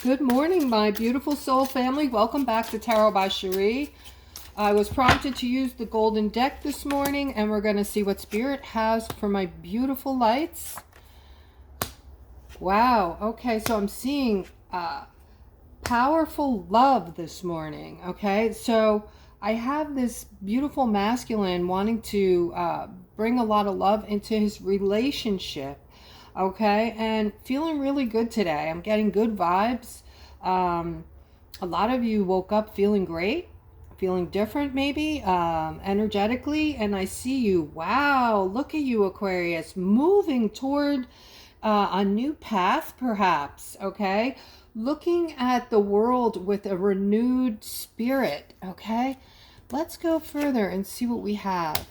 Good morning, my beautiful soul family. Welcome back to Tarot by Cherie. I was prompted to use the golden deck this morning, and we're going to see what Spirit has for my beautiful lights. Wow. Okay, so I'm seeing powerful love this morning. Okay, so I have this beautiful masculine wanting to bring a lot of love into his relationship. Okay, and feeling really good today. I'm getting good vibes. A lot of you woke up feeling great, feeling different maybe, energetically, and I see you. Wow, look at you, Aquarius, moving toward a new path, perhaps. Okay, looking at the world with a renewed spirit. Okay, let's go further and see what we have.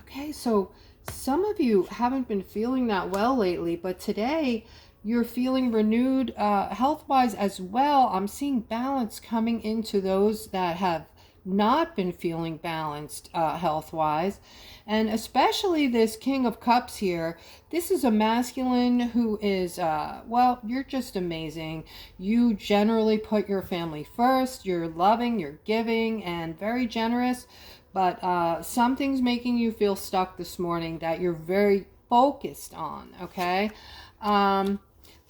Okay, so some of you haven't been feeling that well lately, but today you're feeling renewed health-wise as well. I'm seeing balance coming into those that have not been feeling balanced health-wise. And especially this King of Cups here. This is a masculine who is, well, you're just amazing. You generally put your family first. You're loving, you're giving, and very generous. But something's making you feel stuck this morning that you're very focused on, okay?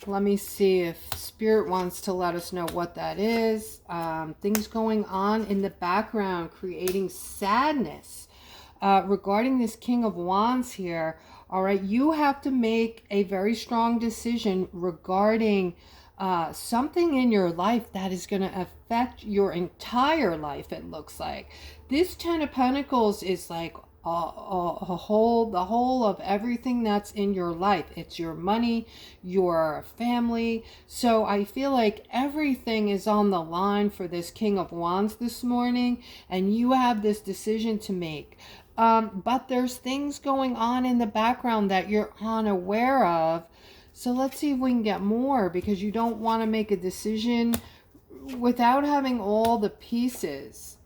Let me see if Spirit wants to let us know what that is. Things going on in the background creating sadness regarding this King of Wands here. All right, you have to make a very strong decision regarding something in your life that is going to affect your entire life, it looks like. This Ten of Pentacles is like the whole of everything that's in your life. It's your money, your family. So I feel like everything is on the line for this King of Wands this morning, and you have this decision to make. But there's things going on in the background that you're unaware of. So let's see if we can get more, because you don't want to make a decision without having all the pieces.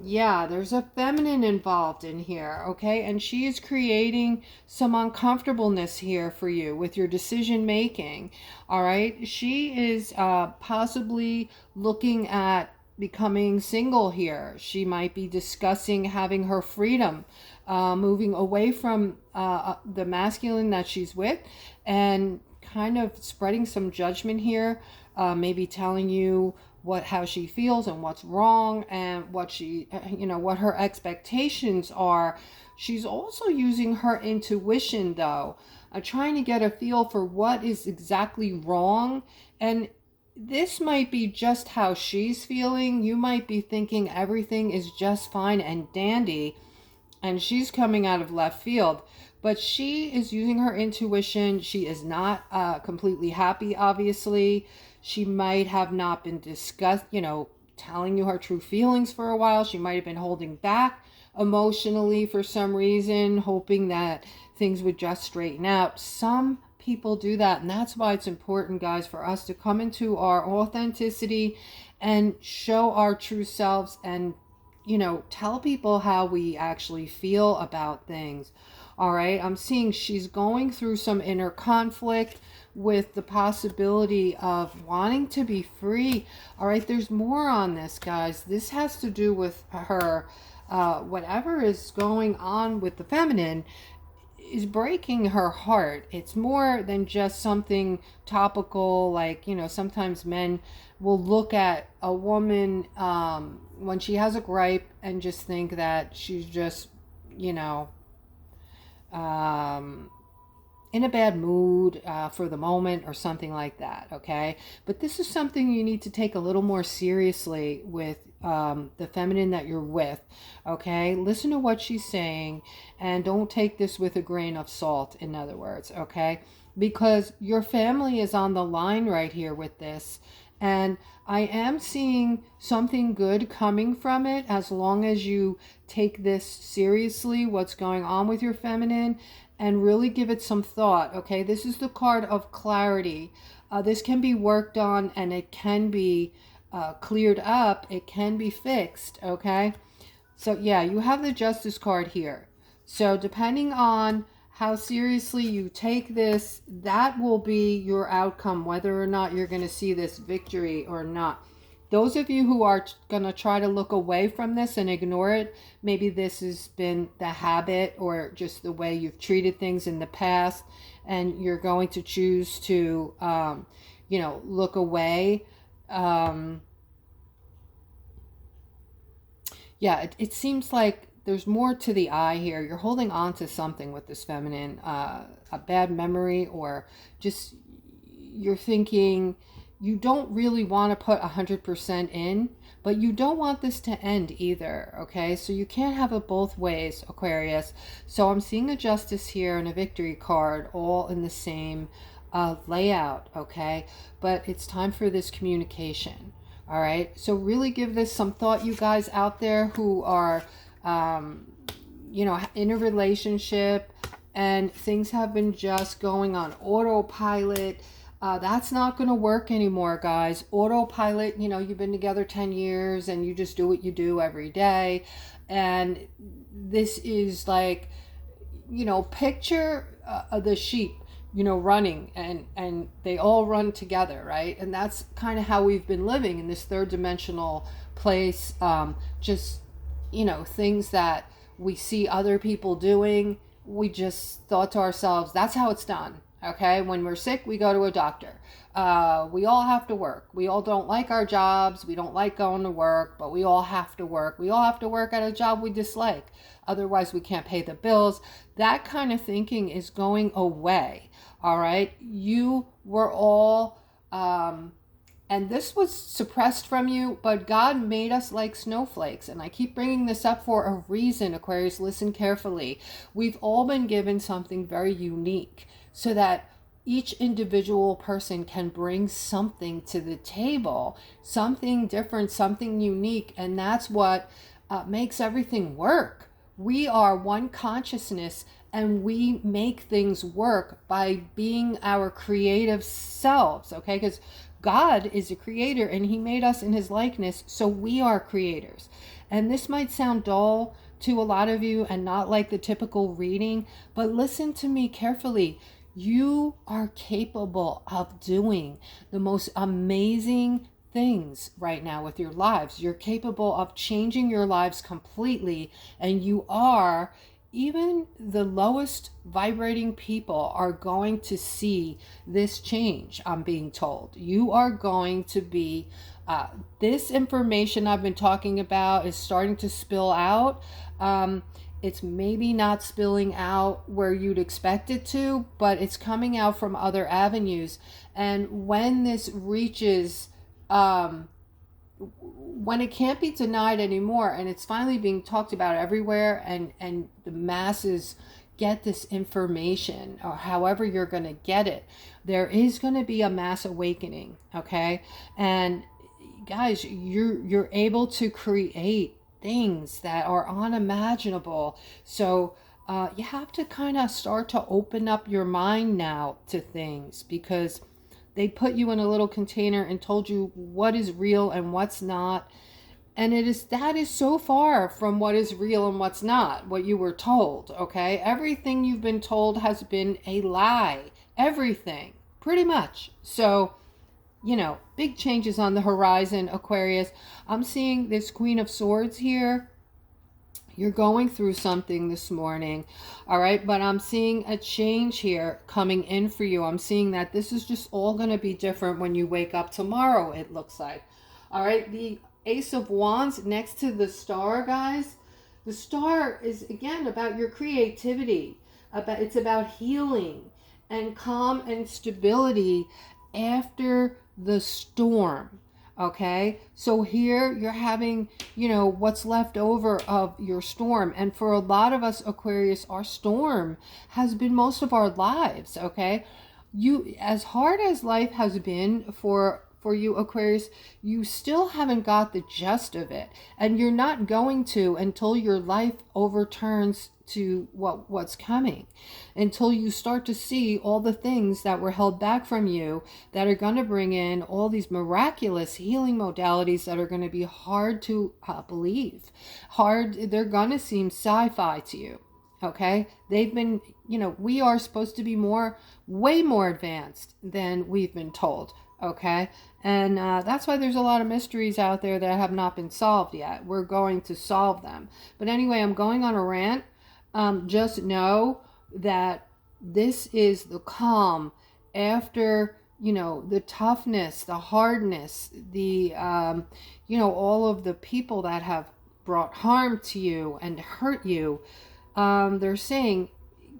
Yeah, there's a feminine involved in here, okay? And she is creating some uncomfortableness here for you with your decision making, all right? She is possibly looking at becoming single here. She might be discussing having her freedom, moving away from the masculine that she's with, and kind of spreading some judgment here, maybe telling you how she feels and what's wrong, and what she, what her expectations are. She's also using her intuition though, trying to get a feel for what is exactly wrong. And this might be just how she's feeling. You might be thinking everything is just fine and dandy, and she's coming out of left field. But she is using her intuition. She is not completely happy, obviously. She might have not been discussed, telling you her true feelings for a while. She might have been holding back emotionally for some reason, hoping that things would just straighten out. Some people do that, and that's why it's important, guys, for us to come into our authenticity and show our true selves, and tell people how we actually feel about things. All right, I'm seeing she's going through some inner conflict with the possibility of wanting to be free. All right, there's more on this, guys. This has to do with her, whatever is going on with the feminine is breaking her heart. It's more than just something topical, like, sometimes men will look at a woman when she has a gripe and just think that she's just, um, in a bad mood for the moment or something like that, okay? But this is something you need to take a little more seriously with the feminine that you're with, okay? Listen to what she's saying, and don't take this with a grain of salt, in other words, okay? Because your family is on the line right here with this, and I am seeing something good coming from it as long as you take this seriously, what's going on with your feminine, and really give it some thought, okay? This is the card of clarity. This can be worked on, and it can be cleared up. It can be fixed, okay? So yeah, you have the Justice card here. So depending on how seriously you take this, that will be your outcome, whether or not you're going to see this victory or not. Those of you who are going to try to look away from this and ignore it, maybe this has been the habit or just the way you've treated things in the past, and you're going to choose to, look away. It seems like there's more to the eye here. You're holding on to something with this feminine, a bad memory, or just you're thinking you don't really want to put 100% in, but you don't want this to end either, okay? So you can't have it both ways, Aquarius. So I'm seeing a justice here and a victory card all in the same layout, okay? But it's time for this communication. All right, so really give this some thought, you guys out there who are, in a relationship and things have been just going on autopilot. That's not going to work anymore, guys. Autopilot, you've been together 10 years and you just do what you do every day. And this is like, picture the sheep, running, and they all run together, right? And that's kind of how we've been living in this third dimensional place. Just, things that we see other people doing, we just thought to ourselves, that's how it's done. Okay, when we're sick, we go to a doctor. We all have to work. We all don't like our jobs. We don't like going to work, but we all have to work. We all have to work at a job we dislike. Otherwise, we can't pay the bills. That kind of thinking is going away. All right, you were all, and this was suppressed from you, but God made us like snowflakes. And I keep bringing this up for a reason, Aquarius. Listen carefully. We've all been given something very unique, so that each individual person can bring something to the table, something different, something unique, and that's what makes everything work. We are one consciousness, and we make things work by being our creative selves, okay? Because God is a creator, and he made us in his likeness, so we are creators. And this might sound dull to a lot of you and not like the typical reading, but listen to me carefully. You are capable of doing the most amazing things right now with your lives. You're capable of changing your lives completely, and you are. Even the lowest vibrating people are going to see this change, I'm being told. You are going to be, this information I've been talking about is starting to spill out. It's maybe not spilling out where you'd expect it to, but it's coming out from other avenues. And when this reaches, when it can't be denied anymore, and it's finally being talked about everywhere, and the masses get this information, or however you're going to get it, there is going to be a mass awakening, okay? And guys, you're able to create things that are unimaginable. So you have to kind of start to open up your mind now to things, because they put you in a little container and told you what is real and what's not. And that is so far from what is real and what's not, what you were told, okay? Everything you've been told has been a lie. Everything, pretty much. So, big changes on the horizon, Aquarius. I'm seeing this Queen of Swords here. You're going through something this morning, all right? But I'm seeing a change here coming in for you. I'm seeing that this is just all going to be different when you wake up tomorrow, it looks like. All right, the Ace of Wands next to the Star, guys. The Star is, again, about your creativity. It's about healing and calm and stability after the storm. Okay, so here you're having, what's left over of your storm. And for a lot of us, Aquarius, our storm has been most of our lives, okay? As hard as life has been for you, Aquarius, you still haven't got the gist of it. And you're not going to until your life overturns to what's coming, until you start to see all the things that were held back from you that are going to bring in all these miraculous healing modalities that are going to be hard to believe. They're going to seem sci-fi to you. Okay, they've been, we are supposed to be way more advanced than we've been told. Okay, and that's why there's a lot of mysteries out there that have not been solved yet. We're going to solve them. But anyway, I'm going on a rant. Just know that this is the calm after, the toughness, the hardness, the all of the people that have brought harm to you and hurt you. They're saying,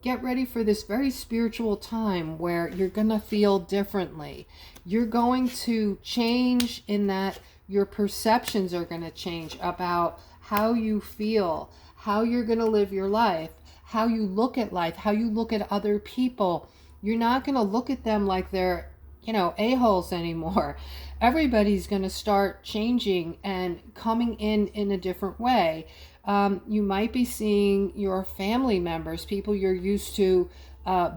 get ready for this very spiritual time where you're going to feel differently. You're going to change in that your perceptions are going to change about how you feel, how you're going to live your life, how you look at life, how you look at other people. You're not going to look at them like they're, a-holes anymore. Everybody's going to start changing and coming in a different way. You might be seeing your family members, people you're used to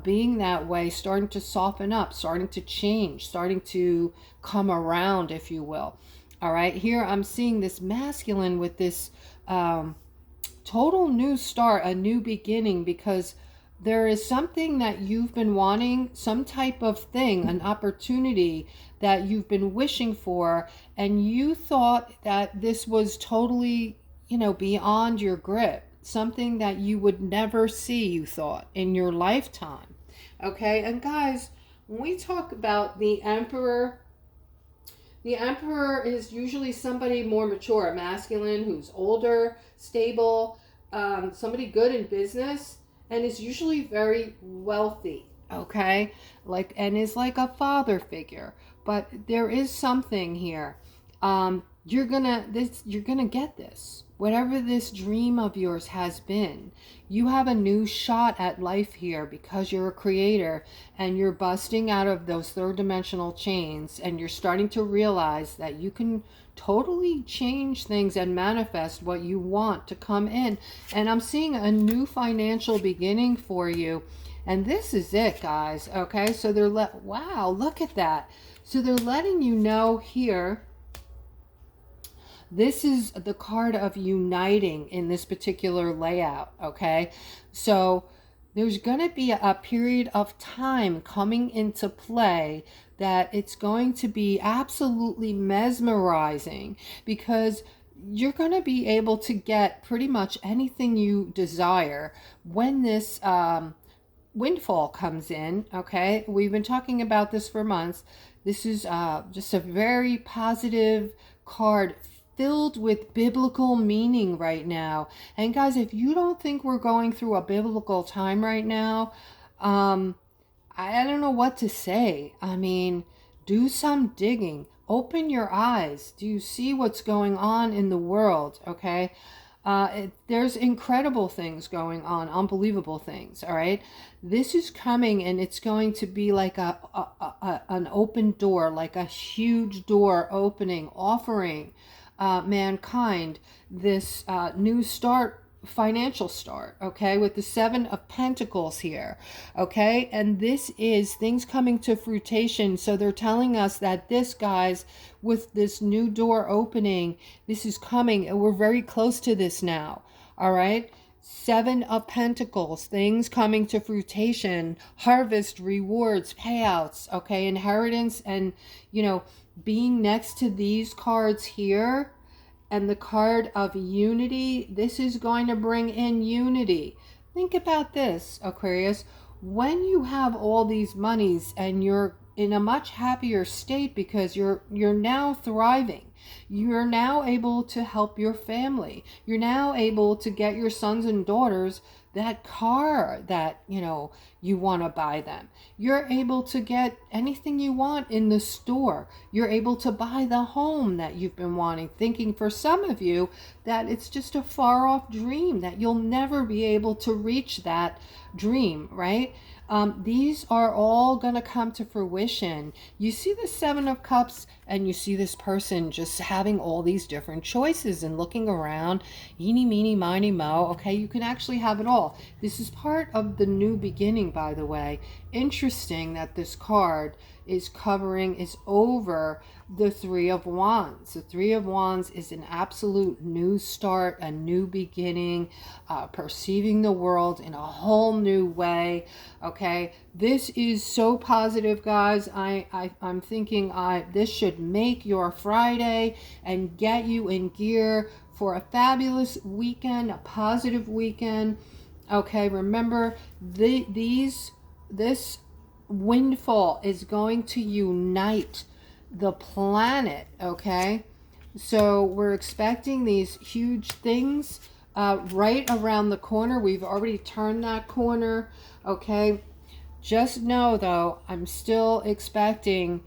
being that way, starting to soften up, starting to change, starting to come around, if you will. All right, here I'm seeing this masculine with this total new start, a new beginning, because there is something that you've been wanting, some type of thing, an opportunity that you've been wishing for, and you thought that this was totally, beyond your grip, something that you would never see, you thought, in your lifetime. Okay, and guys, when we talk about the emperor is usually somebody more mature, a masculine who's older, stable, somebody good in business, and is usually very wealthy. Okay, and is like a father figure. But there is something here. You're gonna get this. Whatever this dream of yours has been, you have a new shot at life here because you're a creator and you're busting out of those third dimensional chains, and you're starting to realize that you can totally change things and manifest what you want to come in. And I'm seeing a new financial beginning for you. And this is it, guys. Okay, so wow, look at that. So they're letting you know here, this is the card of uniting in this particular layout, okay? So there's going to be a period of time coming into play that it's going to be absolutely mesmerizing, because you're going to be able to get pretty much anything you desire when this windfall comes in, okay? We've been talking about this for months. This is just a very positive card filled with biblical meaning right now. And guys, if you don't think we're going through a biblical time right now, I don't know what to say. I mean, do some digging. Open your eyes. Do you see what's going on in the world? Okay. There's incredible things going on, unbelievable things. All right. This is coming, and it's going to be like an open door, like a huge door opening, offering mankind this new start, financial start, okay, with the Seven of Pentacles here, okay? And this is things coming to fruition. So they're telling us that this, guys, with this new door opening, this is coming, and we're very close to this now, all right? Seven of Pentacles, things coming to fruition, harvest, rewards, payouts, okay, inheritance, and, being next to these cards here and the card of unity, this is going to bring in unity. Think about this, Aquarius. When you have all these monies and you're in a much happier state because you're now thriving, you're now able to help your family, you're now able to get your sons and daughters that car that you want to buy them. You're able to get anything you want in the store. You're able to buy the home that you've been wanting, thinking for some of you that it's just a far off dream, that you'll never be able to reach that dream, right? These are all going to come to fruition. You see the Seven of Cups, and you see this person just having all these different choices and looking around, eeny, meeny, miny, mo. Okay, you can actually have it all. This is part of the new beginning, by the way. Interesting that this card is covering, is over the Three of Wands. The Three of Wands is an absolute new start, a new beginning, perceiving the world in a whole new way. Okay, this is so positive, guys. I'm thinking this should make your Friday and get you in gear for a fabulous weekend, a positive weekend. Okay, remember this windfall is going to unite the planet. Okay, so we're expecting these huge things right around the corner. We've already turned that corner. Okay, just know though, I'm still expecting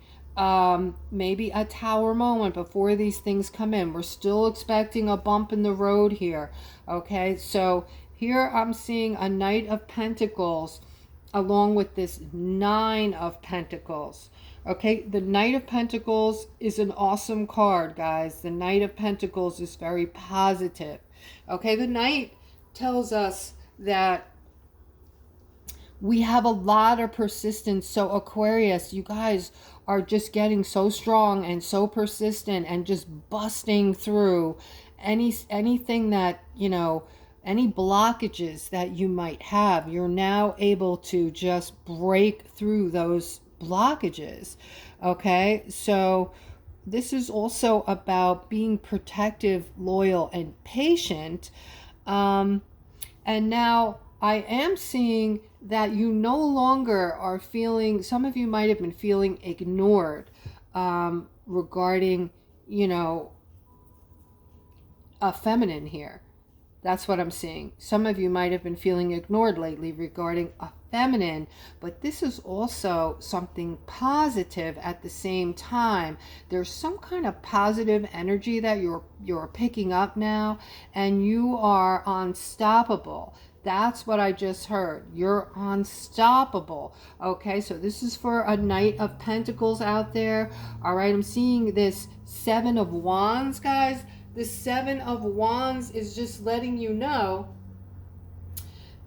maybe a tower moment before these things come in. We're still expecting a bump in the road here. Okay, so here I'm seeing a Knight of Pentacles along with this Nine of Pentacles. Okay, the Knight of Pentacles is an awesome card, guys. The Knight of Pentacles is very positive. Okay, the Knight tells us that we have a lot of persistence. So Aquarius, you guys are just getting so strong and so persistent and just busting through anything that, you know, any blockages that you might have. You're now able to just break through those blockages. Okay, so this is also about being protective, loyal, and patient. And now I am seeing that you no longer are feeling, some of you might have been feeling ignored regarding, you know, a feminine here. That's what I'm seeing. Some of you might have been feeling ignored lately regarding a feminine, but this is also something positive at the same time. There's some kind of positive energy that you're picking up now, and you are unstoppable. That's what I just heard. You're unstoppable. Okay, so this is for a Knight of Pentacles out there. All right, I'm seeing this Seven of Wands, guys. The Seven of Wands is just letting you know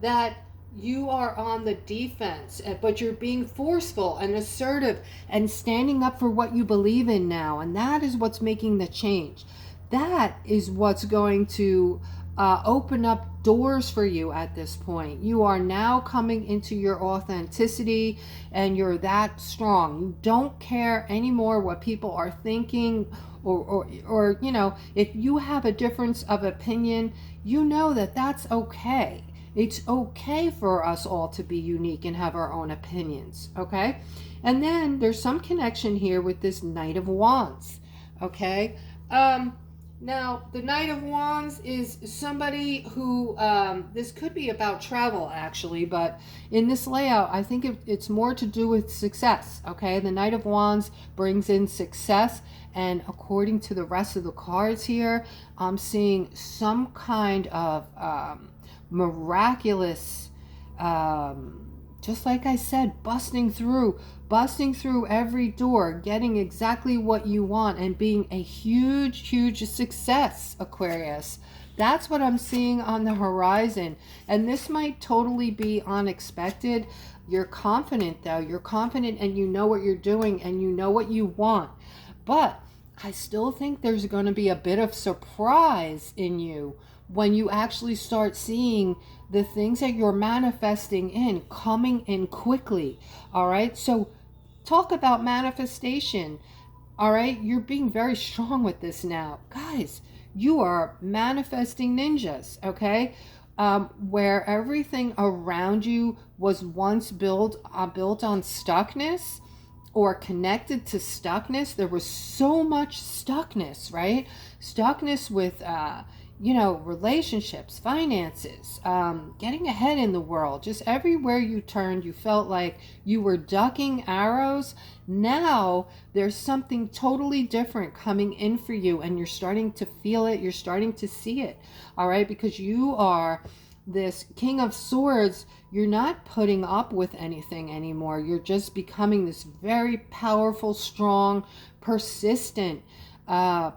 that you are on the defense, but you're being forceful and assertive and standing up for what you believe in now. And that is what's making the change. That is what's going to open up doors for you at this point. You are now coming into your authenticity and you're that strong. You don't care anymore what people are thinking or you know, if you have a difference of opinion, you know that that's okay. It's okay for us all to be unique and have our own opinions, okay? And then there's some connection here with this Knight of Wands, okay? Now, the Knight of Wands is somebody who, this could be about travel actually, but in this layout, I think it's more to do with success, okay? The Knight of Wands brings in success, and according to the rest of the cards here, I'm seeing some kind of miraculous, just like I said, busting through every door, getting exactly what you want, and being a huge success, Aquarius. That's what I'm seeing on the horizon. And this might totally be unexpected. You're confident though. You're confident and you know what you're doing and you know what you want. But I still think there's going to be a bit of surprise in you when you actually start seeing the things that you're manifesting in coming in quickly. All right, so talk about manifestation. All right, you're being very strong with this now, guys. You are manifesting ninjas. Okay, where everything around you was once built on stuckness or connected to stuckness. There was so much stuckness, right? Stuckness with you know, relationships, finances, getting ahead in the world. Just everywhere you turned, you felt like you were ducking arrows. Now there's something totally different coming in for you, and you're starting to feel it. You're starting to see it. All right, because you are this King of Swords. You're not putting up with anything anymore. You're just becoming this very powerful, strong, persistent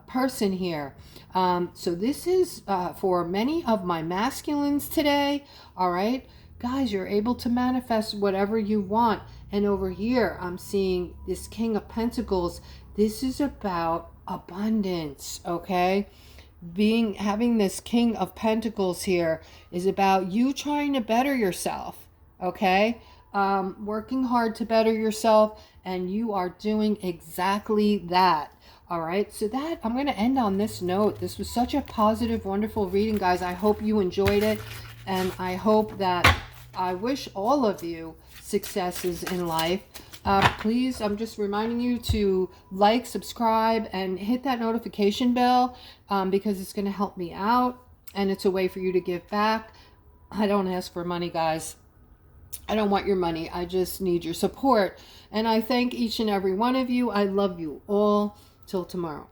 person here. So this is for many of my masculines today. All right, guys, you're able to manifest whatever you want, And over here, I'm seeing this King of Pentacles. This is about abundance, okay? Having this King of Pentacles here is about you trying to better yourself, okay? Working hard to better yourself, and you are doing exactly that. All right, so that I'm going to end on this note. This was such a positive, wonderful reading, guys. I hope you enjoyed it, and I hope that I wish all of you successes in life. Please, I'm just reminding you to like, subscribe, and hit that notification bell because it's going to help me out, and it's a way for you to give back. I don't ask for money, guys. I don't want your money. I just need your support. And I thank each and every one of you. I love you all. Till tomorrow.